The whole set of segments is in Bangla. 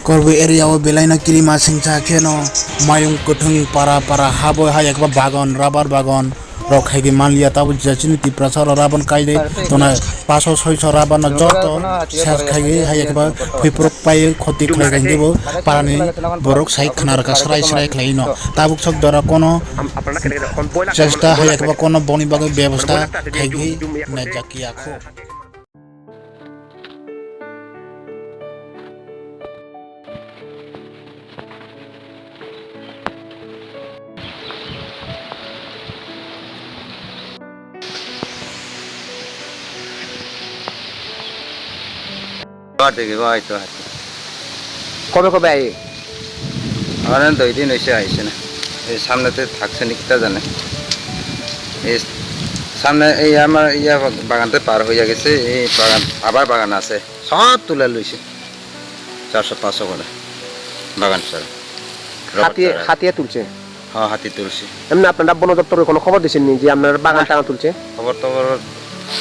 Korbe area o belaina kiri masing keno mayung kutung para habo ha yakba bagon rubber bagon rok hagi malia tabu jachini ti prasar raban kaide tona 500-600 raban na joto sas khagi ha yakba phiprok pai khoti khlai gandibo parani borok sai khnar ka sarai khlaino tabuk sok dara kono chesta ha yakba kono boni bagai ব্যবস্থা khagi na jakia kho দেখি ভাই তো কবে কবে আই আমার 2 দিন হয়েছে আইসে না এই সামনেতে থাকছে নিকিতা জানে এই সামনে এই আমার বাগানতে পার হয়ে গেছে এই বাগান আবার বাগান আছে সব তুলে লইছে 400-500 করে বাগান সর হাতিয়া তুলছে হ্যাঁ হাতি তুলছি এমনি আপনারা বন দপ্তরে কোনো খবর দিছেননি যে আপনার বাগান টানা তুলছে খবর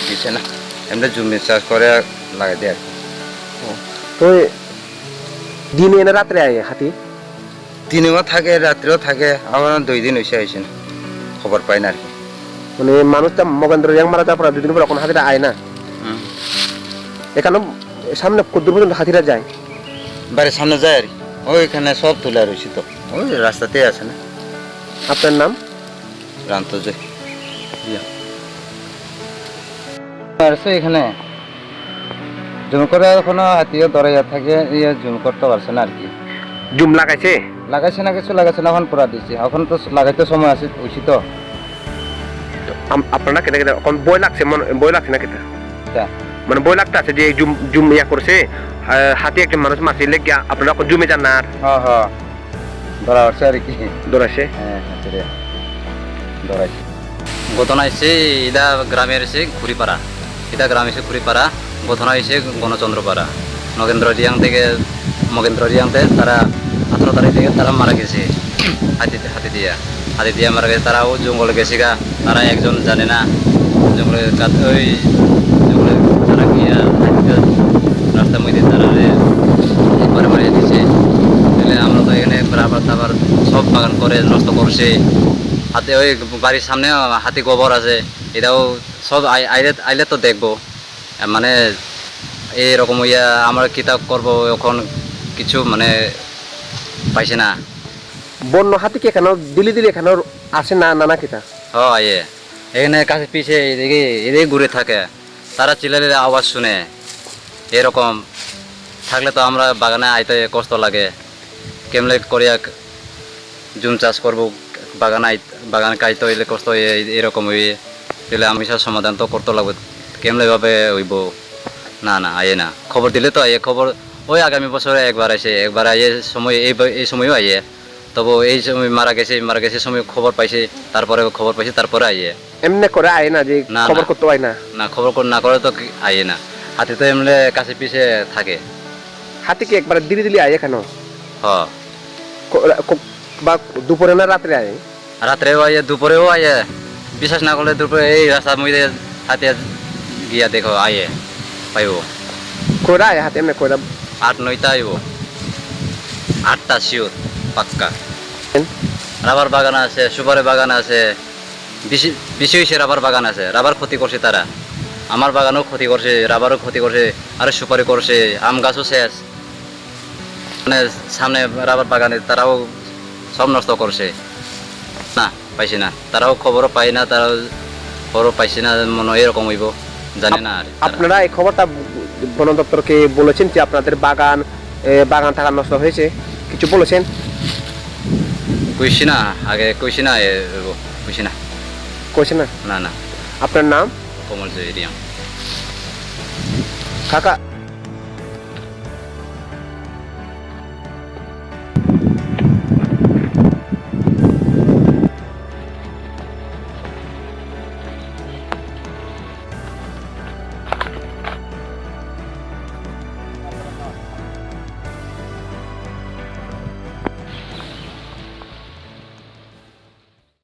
দিছে না এমনি জমি চাষ করে লাগাই দেয় তো দিনে না রাত্রে আয় হাতি দিনেও থাকে রাত্রেও থাকে আমার 2 দিন হয়েছে আইসে না খবর পাই না আর কি মানে মানুষটা মগেন্দ্র রিয়াং মারা যাওয়ার পর 2 দিন পর কোনো হাতিরা আয় না এখানে সামনে কত পর্যন্ত হাতিরা যায় বাড়ির সামনে যায় আর ওইখানে সব তুলে রয়েছে তো ওই রাস্তাতেই আছে না আপনার নাম রান্তজয় পারছে এখানে জুম করে এখনো হাতিও দরাইয়া থাকে জুম করতে পারছে না আর কি জুম লাগাইছে লাগাইছে না এখন পুরা দিচ্ছে এখন তো লাগাইতে সময় আছে উচিত তো আপনারা কেটে কেটে এখন বই লাগছে না কেটে মানে বই লাগতে আছে যে জুম জুম ইয়া করছে হাতি একটা মানুষ মারছিলে কি আপনারা এখন জুমে যান না আর হ্যাঁ ধরা হচ্ছে আর কি দৌড়াছে হ্যাঁ ধরাইছে ঘটনা এসে ইদা গ্রামের এসে ঘুরিপাড়া ঘটনা এসে গণচন্দ্রপাড়া মগেন্দ্র রিয়াংতে তারা 18 তারিখ থেকে তারা মারা গেছে হাতি দিয়া মারা গেছে তারাও জঙ্গলে গেছে গা তারা একজন জানে না জঙ্গলে তারা গিয়া রাস্তার মধ্যে তারা মারিয়ে দিচ্ছে আমরা তো এখানে রাবার সব বাগান করে নষ্ট করছে হাতে ওই বাড়ির সামনে হাতি গোবর আছে এটাও সব আইলে তো দেখবো মানে এইরকম আমরা কিতাব করবো এখন কিছু মানে পাইছে না বন্য হাতি কি এখানে দিলি এখানে আসে না কিতা হ্যাঁ এখানে কাছে পিছে এদিকে ঘুরে থাকে তারা চিল্লালে আওয়াজ শুনে এরকম থাকলে তো আমরা বাগানে আইতে কষ্ট লাগে কেমলে করিয়া জুম চাষ করবো বাগান কাইতে হইলে কষ্ট এরকম হইয়ে তাহলে আমি সমাধান তো করতে লাগবে কেমলে ভাবে হইব না আইয়ে না খবর দিলে তো আইয়ে খবর ওই আগামী বছরে একবার আইয়ে সময় এই সময়ও আইয়ে তবু এই সময় মারা গেছে সময় খবর পাইছে তারপরে আইয়ে এমনি করে আয় না যে খবর করতে হয় না খবর না করে তো আইয়ে না হাতি তো এমনি কাছে পিছে থাকে হাতি কি একবার দিলি আয় এখানে হ্যাঁ বা দুপুরে না রাত্রে আয় রাত্রেও আইয়ে দুপুরেও আইয়ে বিশ্বাস না করলে দুপুরে এই রাস্তার মধ্যে হাতে গিয়া দেখো আইয়ে পাইব কইরা আয় হাতে এমনি কইরা 8-9টা আইব 8টা শিওর পাক্কা রাবার বাগান আছে সুপারি বাগান আছে বেশি রাবার বাগান আছে রাবার ক্ষতি করছে তারা আমার বাগানও ক্ষতি করছে রাবারও ক্ষতি করছে আর সুপারি করছে আম গাছও শেষ মানে সামনে রাবার বাগানে তারাও সব নষ্ট করছে না পাইছে না তারাও খবরও পায় না তারাও খবরও পাইছে না মনে হয় এরকম হইব জানে না আর আপনারা এই খবরটা বন দপ্তরকে বলেছেন যে আপনাদের বাগান টাকা নষ্ট হয়েছে কিছু বলেছেন কইছি না কইছে না না আপনার নাম কমল জয় রিয়াং কাকা